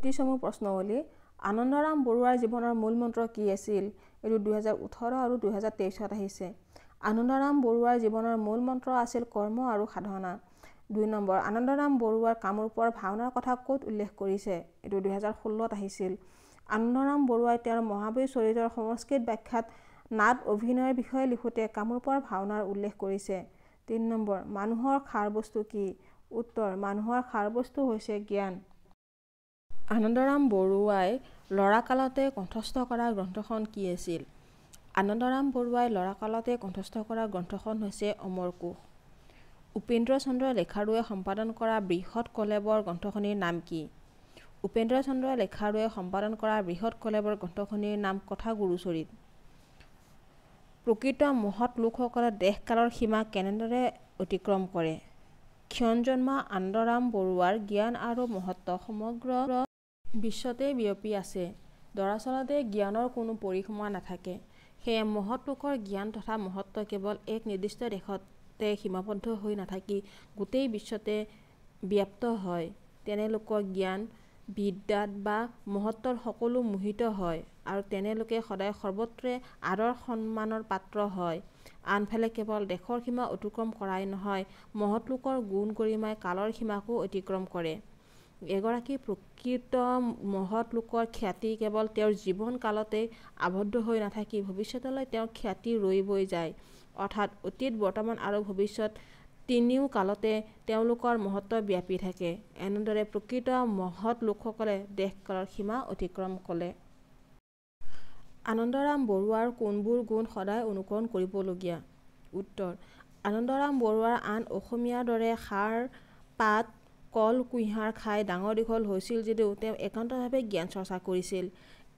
35 প্ৰশ্নৱলী আনন্দৰাম বৰুৱাৰ জীৱনৰ মূল মন্ত্ৰ কি আছিল? এইটো 2018 আৰু 2023 আহিছে। আনন্দৰাম বৰুৱাৰ জীৱনৰ মূল মন্ত্ৰ আছিল কৰ্ম আৰু সাধনা। 2 নম্বৰ আনন্দৰাম বৰুৱাৰ কামৰূপৰ ভাওনাৰ কথা ক'ত উল্লেখ কৰিছে? এইটো 2016 আহিছিল। আনন্দৰাম বৰুৱাই তেওঁৰ মহাবীৰ চৰিত্ৰৰ সংস্কৃত ব্যাখ্যাত নাট অভিনয়ৰ বিষয়ে লিখোঁতে কামৰূপৰ ভাওনাৰ উল্লেখ কৰিছে। 3 নম্বৰ মানুহৰ সাৰ বস্তু কি? উত্তৰ মানুহৰ সাৰ বস্তু হৈছে জ্ঞান। আনন্দৰাম বৰুৱাই ল'ৰাকালতে কণ্ঠস্থ কৰা গ্ৰন্থখন কি আছিল? আনন্দৰাম বৰুৱাই ল'ৰাকালতে কণ্ঠস্থ কৰা গ্ৰন্থখন হৈছে অমৰ কোষ। উপেন্দ্ৰ চন্দ্ৰ লেখাৰুৱে সম্পাদন কৰা বৃহৎ কলেবৰ গ্ৰন্থখনিৰ নাম কি? উপেন্দ্ৰ চন্দ্ৰ লেখাৰুৱে সম্পাদন কৰা বৃহৎ কলেবৰ গ্ৰন্থখনিৰ নাম কথা গুৰুচৰিত। প্ৰকৃত মহৎ লোকসকলে দেশকালৰ সীমা কেনেদৰে অতিক্ৰম কৰে? ক্ষণজন্মা আনন্দৰাম বৰুৱাৰ জ্ঞান আৰু মহত্ব সমগ্ৰ বিশ্বতে বিয়পি আছে। দৰাচলতে জ্ঞানৰ কোনো পৰিসীমা নাথাকে। সেয়ে মহৎ লোকৰ জ্ঞান তথা মহত্ব কেৱল এক নিৰ্দিষ্ট দেশতে সীমাবদ্ধ হৈ নাথাকি গোটেই বিশ্বতে ব্যাপ্ত হয়। তেনে লোকৰ জ্ঞান বিদ্যাত বা মহত্বত সকলো মোহিত হয় আৰু তেনে লোকে সদায় সৰ্বত্ৰে আদৰ সন্মানৰ পাত্ৰ হয়। আনফালে কেৱল দেশৰ সীমা অতিক্ৰম কৰাই নহয়, মহৎ লোকৰ গুণ গৰিমাই কালৰ সীমাকো অতিক্ৰম কৰে। এগৰাকী প্ৰকৃত মহৎ লোকৰ খ্যাতি কেৱল তেওঁৰ জীৱন কালতে আবদ্ধ হৈ নাথাকি ভৱিষ্যতলৈ তেওঁৰ খ্যাতি ৰৈ বৈ যায়। অৰ্থাৎ অতীত বৰ্তমান আৰু ভৱিষ্যত তিনিও কালতে তেওঁলোকৰ মহত্ব ব্যাপি থাকে। এনেদৰে প্ৰকৃত মহৎ লোকসকলে দেশকালৰ সীমা অতিক্ৰম কৰে। আনন্দৰাম বৰুৱাৰ কোনবোৰ গুণ সদায় অনুকৰণ কৰিবলগীয়া? উত্তৰ আনন্দৰাম বৰুৱাৰ আন অসমীয়াৰ দৰে শাৰ পাত কল কুঁহিয়াৰ খাই ডাঙৰ দীঘল হৈছিল যদিও তেওঁ একান্তভাৱে জ্ঞান চৰ্চা কৰিছিল।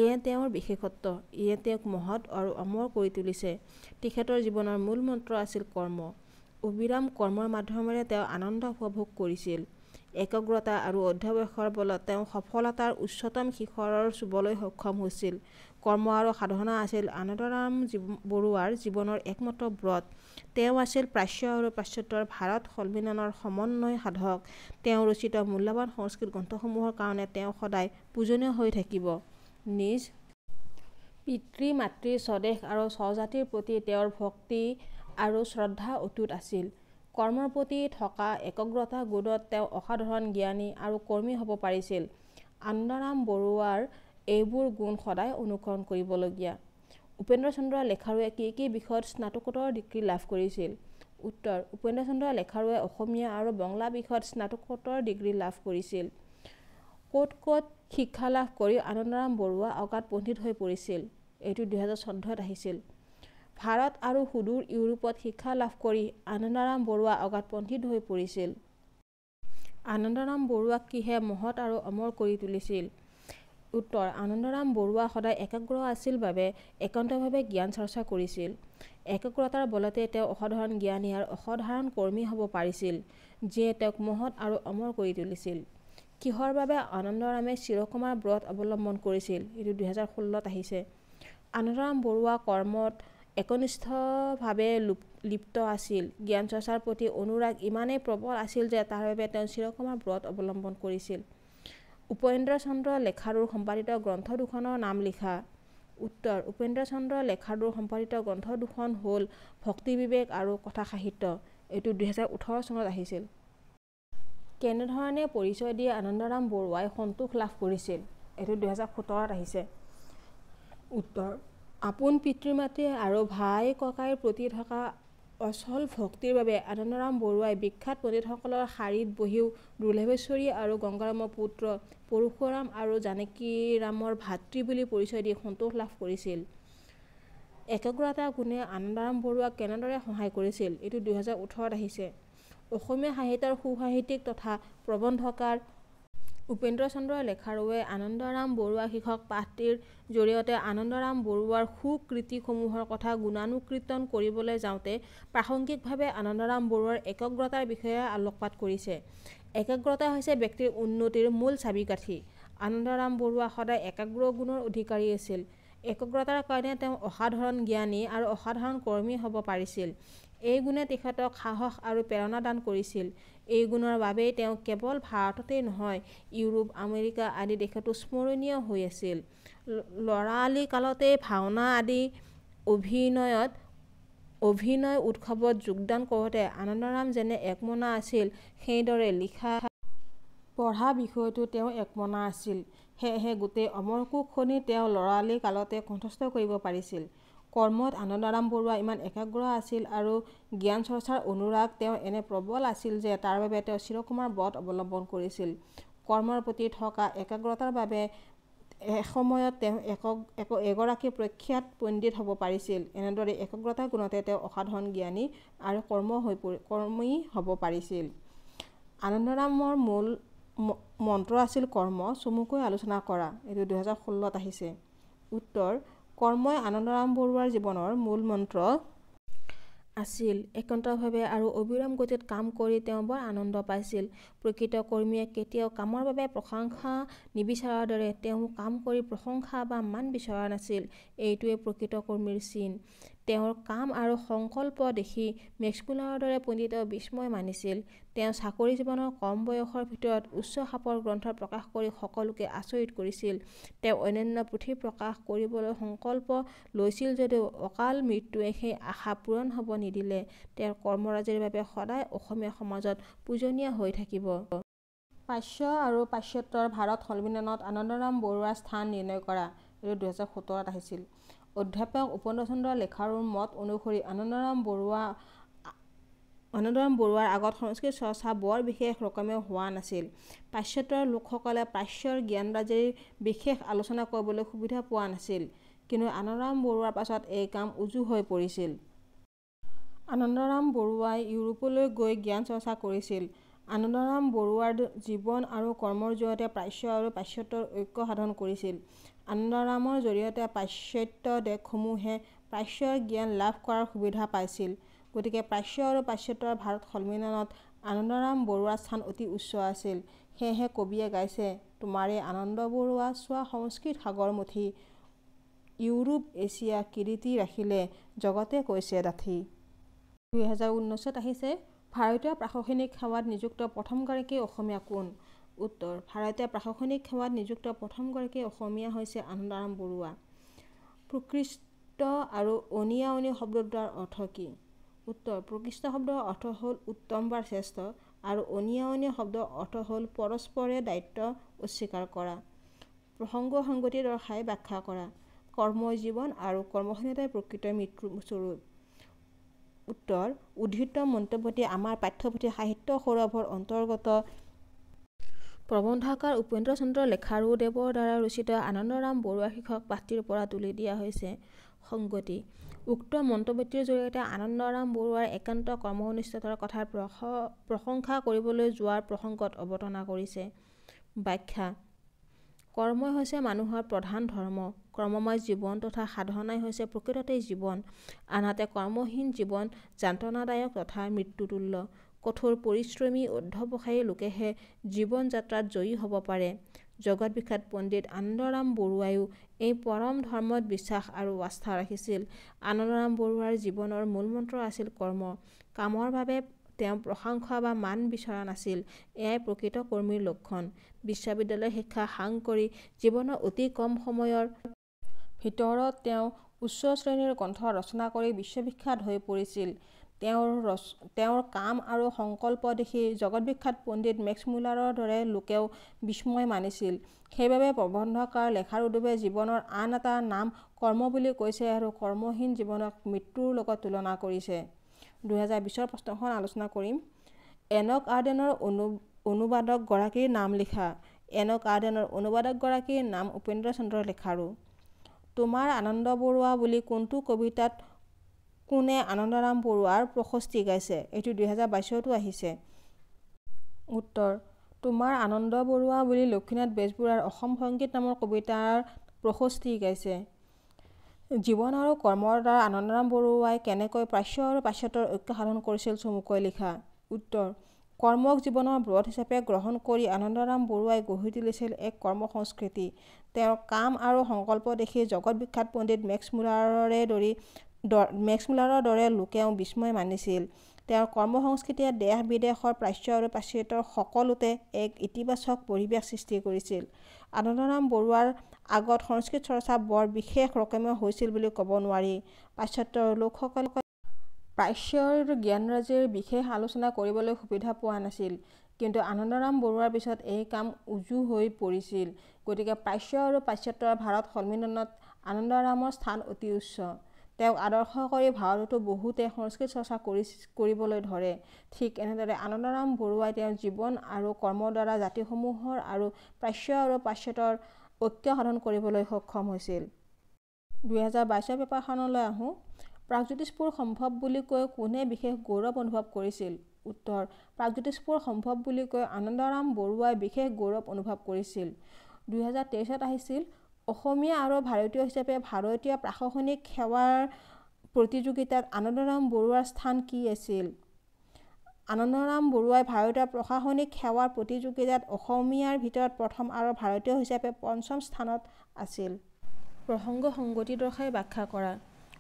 এয়ে তেওঁৰ বিশেষত্ব। ইয়ে তেওঁক মহৎ আৰু অমৰ কৰি তুলিছে। তেখেতৰ জীৱনৰ মূল মন্ত্ৰ আছিল কৰ্ম। অবিৰাম কৰ্মৰ মাধ্যমেৰে তেওঁ আনন্দ উপভোগ কৰিছিল। একাগ্ৰতা আৰু অধ্যৱসায়ৰ বলত তেওঁ সফলতাৰ উচ্চতম শিখৰৰ চুবলৈ সক্ষম হৈছিল। কৰ্ম আৰু সাধনা আছিল আনন্দৰাম বৰুৱাৰ জীৱনৰ একমাত্ৰ ব্ৰত। তেওঁ আছিল প্ৰাচ্য আৰু পাশ্চাত্যৰ ভাৰত সন্মিলনৰ সমন্বয় সাধক। তেওঁ ৰচিত মূল্যৱান সংস্কৃত গ্ৰন্থসমূহৰ কাৰণে তেওঁ সদায় পূজনীয় হৈ থাকিব। নিজ পিতৃ মাতৃ স্বদেশ আৰু স্বজাতিৰ প্ৰতি তেওঁৰ ভক্তি আৰু শ্ৰদ্ধা অটুট আছিল। কৰ্মৰ প্ৰতি থকা একাগ্ৰতা গুণত তেওঁ অসাধাৰণ জ্ঞানী আৰু কৰ্মী হ'ব পাৰিছিল। আনন্দৰাম বৰুৱাৰ এইবোৰ গুণ সদায় অনুকৰণ কৰিবলগীয়া। উপেন্দ্ৰ চন্দ্ৰ লেখাৰুৱে কি বিষয়ত স্নাতকোত্তৰ ডিগ্ৰী লাভ কৰিছিল? উত্তৰ উপেন্দ্ৰ চন্দ্ৰ লেখাৰুৱে অসমীয়া আৰু বঙলা বিষয়ত স্নাতকোত্তৰ ডিগ্ৰী লাভ কৰিছিল। ক'ত শিক্ষা লাভ কৰি আনন্দৰাম বৰুৱা অগাধ পণ্ডিত হৈ পৰিছিল? এইটো 2014 আহিছিল। ভাৰত আৰু সুদূৰ ইউৰোপত শিক্ষা লাভ কৰি আনন্দৰাম বৰুৱা অগাধ পণ্ডিত হৈ পৰিছিল। আনন্দৰাম বৰুৱাক কিহে মহৎ আৰু অমৰ কৰি তুলিছিল? উত্তৰ আনন্দৰাম বৰুৱা সদায় একাগ্ৰ আছিল বাবে একান্তভাৱে জ্ঞান চৰ্চা কৰিছিল। একাগ্ৰতাৰ বলতে তেওঁ অসাধাৰণ জ্ঞানী আৰু অসাধাৰণ কৰ্মী হ'ব পাৰিছিল, যিয়ে তেওঁক মহৎ আৰু অমৰ কৰি তুলিছিল। কিহৰ বাবে আনন্দৰামে চিৰকুমাৰ ব্ৰত অৱলম্বন কৰিছিল? এইটো 2016 আহিছে। আনন্দৰাম বৰুৱা কৰ্মত একনিষ্ঠভাৱে লিপ্ত আছিল। জ্ঞান চৰ্চাৰ প্ৰতি অনুৰাগ ইমানেই প্ৰবল আছিল যে তাৰ বাবে তেওঁ চিৰকুমাৰ ব্ৰত অৱলম্বন কৰিছিল। উপেন্দ্ৰ চন্দ্ৰ লেখাৰুৰ সম্পাদিত গ্ৰন্থ দুখনৰ নাম লিখা। উত্তৰ উপেন্দ্ৰ চন্দ্ৰ লেখাৰুৰ সম্পাদিত গ্ৰন্থ দুখন হ'ল ভক্তি বিবেক আৰু কথা সাহিত্য। এইটো 2018 চনত আহিছিল। কেনেধৰণে পৰিচয় দি আনন্দৰাম বৰুৱাই সন্তোষ লাভ কৰিছিল? এইটো 2017 আহিছে। উত্তৰ আপোন পিতৃ মাতৃ আৰু ভাই ককাইৰ প্ৰতি থকা অচল ভক্তিৰ বাবে আনন্দৰাম বৰুৱাই বিখ্যাত পণ্ডিতসকলৰ শাৰীত বহিও দুৰ্লভেশ্বৰী আৰু গংগাৰামৰ পুত্ৰ পৰশুৰাম আৰু জানকীৰামৰ ভাতৃ বুলি পৰিচয় দি সন্তোষ লাভ কৰিছিল। একাগ্ৰতা গুণে আনন্দৰাম বৰুৱাক কেনেদৰে সহায় কৰিছিল? এইটো 2018 আহিছে। অসমীয়া সাহিত্যৰ সুসাহিত্যিক তথা প্ৰবন্ধকাৰ উপেন্দ্ৰ চন্দ্ৰ লেখাৰুৱে আনন্দৰাম বৰুৱা শীৰ্ষক পাঠটিৰ জৰিয়তে আনন্দৰাম বৰুৱাৰ সুকৃতিসমূহৰ কথা গুণানুকীৰ্তন কৰিবলৈ যাওঁতে প্ৰাসংগিকভাৱে আনন্দৰাম বৰুৱাৰ একাগ্ৰতাৰ বিষয়ে আলোকপাত কৰিছে। একাগ্ৰতা হৈছে ব্যক্তিৰ উন্নতিৰ মূল চাবিকাঠি। আনন্দৰাম বৰুৱা সদায় একাগ্ৰ গুণৰ অধিকাৰী আছিল। একগ্ৰতাৰ কাৰণে তেওঁ অসাধাৰণ জ্ঞানী আৰু অসাধাৰণ কৰ্মী হ'ব পাৰিছিল। এই গুণে তেখেতক সাহস আৰু প্ৰেৰণা দান কৰিছিল। এই গুণৰ বাবেই তেওঁ কেৱল ভাৰততেই নহয়, ইউৰোপ, আমেৰিকা আদি দেশতো স্মৰণীয় হৈ আছিল। ল'ৰালি কালতেই ভাওনা আদি অভিনয় উৎসৱত যোগদান কৰোঁতে আনন্দৰাম যেনে একমনা আছিল, সেইদৰে লিখা পঢ়া বিষয়তো তেওঁ একমনা আছিল। সেয়েহে গোটেই অমৰকোষ খনি তেওঁ ল'ৰালি কালতে কণ্ঠস্থ কৰিব পাৰিছিল। কৰ্মত আনন্দৰাম বৰুৱা ইমান একাগ্ৰ আছিল আৰু জ্ঞান চৰ্চাৰ অনুৰাগ তেওঁৰ এনে প্ৰবল আছিল যে তাৰ বাবে তেওঁ চিৰকুমাৰ ব্ৰত অৱলম্বন কৰিছিল। কৰ্মৰ প্ৰতি থকা একাগ্ৰতাৰ বাবে এসময়ত তেওঁ এগৰাকী প্ৰখ্যাত পণ্ডিত হ'ব পাৰিছিল। এনেদৰে একাগ্ৰতাৰ গুণতে তেওঁ অসাধাৰণ জ্ঞানী আৰু কৰ্মী হ'ব পাৰিছিল। আনন্দৰামৰ মূল মন্ত্ৰ আছিল কৰ্ম। চমুকৈ আলোচনা কৰা। এইটো 2016ত আহিছে। উত্তৰ: কৰ্মই আনন্দৰাম বৰুৱাৰ জীৱনৰ মূল মন্ত্ৰ আছিল। একান্তভাৱে আৰু অবিৰাম গতিত কাম কৰি তেওঁ বৰ আনন্দ পাইছিল। প্ৰকৃত কৰ্মীয়ে কেতিয়াও কামৰ বাবে প্ৰশংসা নিবিচাৰাৰ দৰে তেওঁ কাম কৰি প্ৰশংসা বা মান বিচৰা নাছিল। এইটোৱে প্ৰকৃত কৰ্মীৰ চিন। তেওঁৰ কাম আৰু সংকল্প দেখি মেক্সমুলাৰৰ দৰে পণ্ডিতেও বিস্ময় মানিছিল। তেওঁ চাকৰি জীৱনৰ কম বয়সৰ ভিতৰত উচ্চ খাপৰ গ্ৰন্থ প্ৰকাশ কৰি সকলোকে আচৰিত কৰিছিল। তেওঁ অন্যান্য পুথি প্ৰকাশ কৰিবলৈ সংকল্প লৈছিল যদিও অকাল মৃত্যুৱে সেই আশা পূৰণ হ'ব নিদিলে। তেওঁৰ কৰ্মৰাজিৰ বাবে সদায় অসমীয়া সমাজত পূজনীয় হৈ থাকিব। পাৰ্শ্য আৰু পাশ্চাত্যৰ ভাৰত সন্মিলনত আনন্দৰাম বৰুৱাৰ স্থান নিৰ্ণয় কৰা। এইটো 2017ত আহিছিল। অধ্যাপক উপেন্দ্ৰ চন্দ্ৰ লেখাৰুৰ মত অনুসৰি আনন্দৰাম বৰুৱাৰ আগত সংস্কৃত চৰ্চা বৰ বিশেষ ৰকমে হোৱা নাছিল। পাশ্চাত্যৰ লোকসকলে প্ৰাচ্যৰ জ্ঞানৰাজিৰ বিশেষ আলোচনা কৰিবলৈ সুবিধা পোৱা নাছিল। কিন্তু আনন্দৰাম বৰুৱাৰ পাছত এই কাম উজু হৈ পৰিছিল। আনন্দৰাম বৰুৱাই ইউৰোপলৈ গৈ জ্ঞান চৰ্চা কৰিছিল। আনন্দৰাম বৰুৱাৰ জীৱন আৰু কৰ্মৰ জৰিয়তে প্ৰাচ্য আৰু পাশ্চাত্যৰ ঐক্য সাধন কৰিছিল। আনন্দৰামৰ জৰিয়তে পাশ্চাত্য দেশসমূহে প্ৰাচ্যৰ জ্ঞান লাভ কৰাৰ সুবিধা পাইছিল। গতিকে প্ৰাচ্য আৰু পাশ্চাত্যৰ ভাৰত সন্মিলনত আনন্দৰাম বৰুৱাৰ স্থান অতি উচ্চ আছিল। সেয়েহে কবিয়ে গাইছে: তোমাৰে আনন্দ বৰুৱা চোৱা সংস্কৃত সাগৰমুঠি, ইউৰোপ এছিয়া কিৰীটি ৰাখিলে জগতে কৈছে ডাঠি। 2019ত আহিছে। ভাৰতীয় প্ৰশাসনিক সেৱাত নিযুক্ত প্ৰথমগৰাকী অসমীয়া কোন? উত্তৰ: ভাৰতীয় প্ৰশাসনিক সেৱাত নিযুক্ত প্ৰথমগৰাকী অসমীয়া হৈছে আনন্দৰাম বৰুৱা। প্ৰকৃষ্ট আৰু অনিয়া-অনি শব্দ দুটাৰ অৰ্থ কি? উত্তৰ: প্ৰকৃষ্ট শব্দৰ অৰ্থ হ'ল উত্তম বা শ্ৰেষ্ঠ আৰু অনিয়া-অনি শব্দৰ অৰ্থ হ'ল পৰস্পৰে দায়িত্ব অস্বীকাৰ কৰা। প্ৰসংগ-সংগতি দৰ্শাই ব্যাখ্যা কৰা। কৰ্মই জীৱন আৰু কৰ্মশূন্যতাই প্ৰকৃত মৃত্যুৰ স্বৰূপ। উত্তৰ: উদ্ধৃত মন্তব্যটি আমাৰ পাঠ্যপুথি সাহিত্য সৌৰভৰ অন্তৰ্গত প্ৰবন্ধকাৰ উপেন্দ্ৰ চন্দ্ৰ লেখাৰু দেৱৰ দ্বাৰা ৰচিত আনন্দৰাম বৰুৱা শীৰ্ষক পাঠটিৰ পৰা তুলি দিয়া হৈছে। সংগতি: উক্ত মন্তব্যটিৰ জৰিয়তে আনন্দৰাম বৰুৱাৰ একান্ত কৰ্মনিষ্ঠতাৰ কথাৰ প্ৰশংসা কৰিবলৈ যোৱাৰ প্ৰসংগত অৱতাৰণা কৰিছে। ব্যাখ্যা: কৰ্মই হৈছে মানুহৰ প্ৰধান ধৰ্ম। কৰ্মময় জীৱন তথা সাধনাই হৈছে প্ৰকৃততেই জীৱন। আনহাতে কৰ্মহীন জীৱন যান্ত্ৰণাদায়ক তথা মৃত্যুতুল্য। কঠোৰ পৰিশ্ৰমী অধ্যৱসায়ী লোকেহে জীৱন যাত্ৰাত জয়ী হ'ব পাৰে। জগত বিখ্যাত পণ্ডিত আনন্দৰাম বৰুৱায়ো এই পৰম ধৰ্মত বিশ্বাস আৰু আস্থা ৰাখিছিল। আনন্দৰাম বৰুৱাৰ জীৱনৰ মূলমন্ত্ৰ আছিল কৰ্ম। কামৰ বাবে তেওঁ প্ৰশংসা বা মান বিচৰা নাছিল। এয়াই প্ৰকৃত কৰ্মীৰ লক্ষণ। বিশ্ববিদ্যালয় শিক্ষা সাং কৰি জীৱনৰ অতি কম সময়ৰ ভিতৰত তেওঁ উচ্চ শ্ৰেণীৰ গ্ৰন্থ ৰচনা কৰি বিশ্ববিখ্যাত হৈ পৰিছিল। তেওঁৰ কাম আৰু সংকল্প দেখি জগতবিখ্যাত পণ্ডিত মেক্সমূলাৰৰ দৰে লোকেও বিস্ময় মানিছিল। সেইবাবে প্ৰবন্ধকাৰ লেখাৰুদেৱে জীৱনৰ আন এটা নাম কৰ্ম বুলি কৈছে আৰু কৰ্মহীন জীৱনক মৃত্যুৰ লগত তুলনা কৰিছে। 2020ৰ প্ৰশ্নখন আলোচনা কৰিম। এনক আৰ্ডেনৰ অনুবাদকগৰাকীৰ নাম লিখা। এনক আৰ্ডেনৰ অনুবাদকগৰাকীৰ নাম উপেন্দ্ৰ চন্দ্ৰ লেখাৰু। তোমাৰ আনন্দ বৰুৱা বুলি কোনটো কবিতাত কোনে আনন্দৰাম বৰুৱাৰ প্ৰশস্তি গাইছে? এইটো 2022তো আহিছে। উত্তৰ: তোমাৰ আনন্দ বৰুৱা বুলি লক্ষ্মীনাথ বেজবৰুৱাৰ অসম সংগীত নামৰ কবিতাৰ প্ৰশস্তি গাইছে। জীৱন আৰু কৰ্মৰ দ্বাৰা আনন্দৰাম বৰুৱাই কেনেকৈ প্ৰাচ্য আৰু পাশ্চাত্যৰ ঐক্য সাধন কৰিছিল চমুকৈ লিখা। উত্তৰ: কৰ্মক জীৱনৰ ব্ৰত হিচাপে গ্ৰহণ কৰি আনন্দৰাম বৰুৱাই গঢ়ি তুলিছিল এক কৰ্ম সংস্কৃতি। তেওঁৰ কাম আৰু সংকল্প দেখি জগত বিখ্যাত পণ্ডিত মেক্স মুলাৰৰ দৰে লোকেও বিস্ময় মানিছিল। তেওঁৰ কৰ্ম সংস্কৃতিয়ে দেশ বিদেশৰ প্ৰাচ্য আৰু পাশ্চাত্যৰ সকলোতে এক ইতিবাচক পৰিৱেশ সৃষ্টি কৰিছিল। আনন্দৰাম বৰুৱাৰ আগত সংস্কৃত চৰ্চা বৰ বিশেষ ৰকমেৰ হৈছিল বুলি ক'ব নোৱাৰি। পাশ্চাত্যৰ লোকসকলে প্ৰাচ্যৰ জ্ঞানৰাজিৰ বিশেষ আলোচনা কৰিবলৈ সুবিধা পোৱা নাছিল। কিন্তু আনন্দৰাম বৰুৱাৰ পিছত এই কাম উজু হৈ পৰিছিল। গতিকে প্ৰাচ্য আৰু পাশ্চাত্যৰ ভাৰত সন্মিলনত আনন্দৰামৰ স্থান অতি উচ্চ। তেওঁক আদৰ্শ কৰি ভাৰততো বহুতে সংস্কৃত চৰ্চা কৰিবলৈ ধৰে। ঠিক এনেদৰে আনন্দৰাম বৰুৱাই তেওঁৰ জীৱন আৰু কৰ্মৰ দ্বাৰা জাতিসমূহৰ আৰু প্ৰাচ্য আৰু পাশ্চাত্যৰ ঐক্য সাধন কৰিবলৈ সক্ষম হৈছিল। 2022 পেপাৰখনলৈ আহোঁ। প্ৰাগজ্যোতিষপুৰ সম্ভৱ বুলি কৈ কোনে বিশেষ গৌৰৱ অনুভৱ কৰিছিল? উত্তৰ: প্ৰাগজ্যোতিষপুৰ সম্ভৱ বুলি কৈ আনন্দৰাম বৰুৱাই বিশেষ গৌৰৱ অনুভৱ কৰিছিল। 2023 আহিছিল অসমীয়া আৰু ভাৰতীয় হিচাপে ভাৰতীয় প্ৰশাসনিক সেৱাৰ প্ৰতিযোগিতাত আনন্দৰাম বৰুৱাৰ স্থান কি আছিল? আনন্দৰাম বৰুৱাই ভাৰতীয় প্ৰশাসনিক সেৱাৰ প্ৰতিযোগিতাত অসমীয়াৰ ভিতৰত প্ৰথম আৰু ভাৰতীয় হিচাপে পঞ্চম স্থানত আছিল। প্ৰসংগ সংগতি দৰ্শাই ব্যাখ্যা কৰা।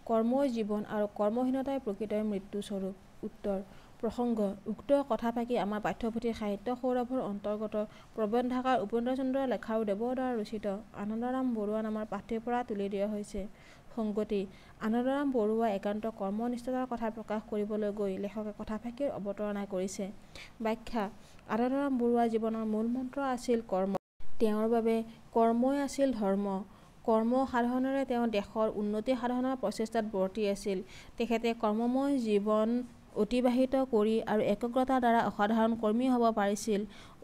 কৰ্মই জীৱন আৰু কৰ্মহীনতাই প্ৰকৃতই মৃত্যুস্বৰূপ। উত্তৰ: প্ৰসংগ: উক্ত কথাফাকি আমাৰ পাঠ্যপুথিৰ সাহিত্য সৌৰভৰ অন্তৰ্গত প্ৰবন্ধাকাৰ উপেন্দ্ৰ চন্দ্ৰ লেখা আৰু দেৱৰ দ্বাৰা ৰচিত আনন্দৰাম বৰুৱা নামৰ পাঠটিৰ পৰা তুলি দিয়া হৈছে। সংগতি: আনন্দৰাম বৰুৱাই একান্ত কৰ্মনিষ্ঠতাৰ কথা প্ৰকাশ কৰিবলৈ গৈ লেখকে কথাফাকিৰ অৱতাৰণা কৰিছে। ব্যাখ্যা: আনন্দৰাম বৰুৱাৰ জীৱনৰ মূল মন্ত্ৰ আছিল কৰ্ম। তেওঁৰ বাবে কৰ্মই আছিল ধৰ্ম। কৰ্ম সাধনেৰে তেওঁ দেশৰ উন্নতি সাধনৰ প্ৰচেষ্টাত ব্ৰতী আছিল। তেখেতে কৰ্মময় জীৱন অতিবাহিত কৰি আৰু একাগ্ৰতাৰ দ্বাৰা অসাধাৰণ কৰ্মী হ'ব পাৰিছিল।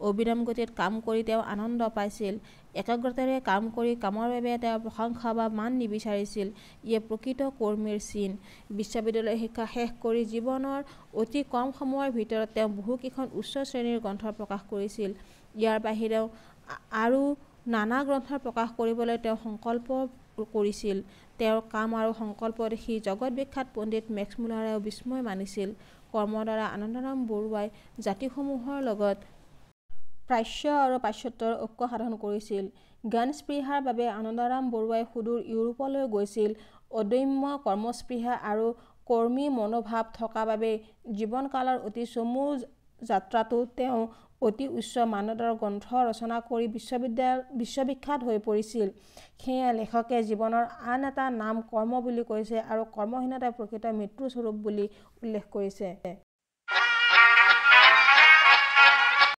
অবিৰাম গতিত কাম কৰি তেওঁ আনন্দ পাইছিল। একাগ্ৰতাৰে কাম কৰি কামৰ বাবে তেওঁ প্ৰশংসা বা মান নিবিচাৰিছিল। ইয়ে প্ৰকৃত কৰ্মীৰ চিন। বিশ্ববিদ্যালয় শিক্ষা শেষ কৰি জীৱনৰ অতি কম সময়ৰ ভিতৰত তেওঁ বহুকেইখন উচ্চ শ্ৰেণীৰ গ্ৰন্থ প্ৰকাশ কৰিছিল। ইয়াৰ বাহিৰেও আৰু নানা গ্ৰন্থ প্ৰকাশ কৰিবলৈ তেওঁ সংকল্প কৰিছিল। তেওঁৰ কাম আৰু সংকল্প দেখি জগত বিখ্যাত পণ্ডিত মেক্স মুলাৰেও বিস্ময় মানিছিল। কৰ্মৰ দ্বাৰা আনন্দৰাম বৰুৱাই জাতিসমূহৰ লগত প্ৰাচ্য আৰু পাশ্চাত্যৰ ঐক্য সাধন কৰিছিল। জ্ঞানস্পৃহাৰ বাবে আনন্দৰাম বৰুৱাই সুদূৰ ইউৰোপলৈ গৈছিল। অদম্য কৰ্মস্পৃহা আৰু কৰ্মী মনোভাৱ থকা বাবেই জীৱনকালৰ অতি চমু যাত্ৰাতো তেওঁ অতি উচ্চ মানদণ্ডৰ গ্ৰন্থ ৰচনা কৰি বিশ্ববিখ্যাত হৈ পৰিছিল। সেয়ে লেখকে জীৱনৰ আন এটা নাম কৰ্ম বুলি কৈছে আৰু কৰ্মহীনতাই প্ৰকৃত মৃত্যুস্বৰূপ বুলি উল্লেখ কৰিছে।